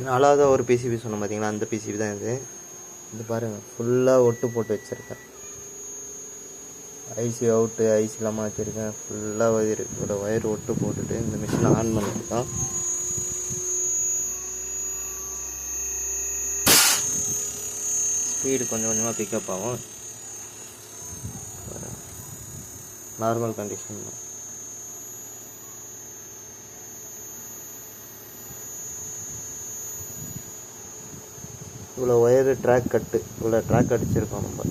நாலாவது ஒரு பிசிபி சொன்னோம் பார்த்தீங்களா, அந்த பிசிபி தான் இது. இது பாருங்கள், ஃபுல்லாக ஒட்டு போட்டு வச்சுருக்கேன். ஐசி அவுட்டு, ஐசி இல்லாமல் வச்சுருக்கேன். ஃபுல்லாக இதோட ஒயர் ஒட்டு போட்டுட்டு இந்த மிஷினை ஆன் பண்ணியிருக்கோம். ஸ்பீடு கொஞ்சம் கொஞ்சமாக பிக்கப் ஆகும். நார்மல் கண்டிஷன் தான். இவ்வளோ ஒயரு ட்ராக் கட்டு, இவ்வளோ ட்ராக் அடிச்சிருக்கோம் நம்ம.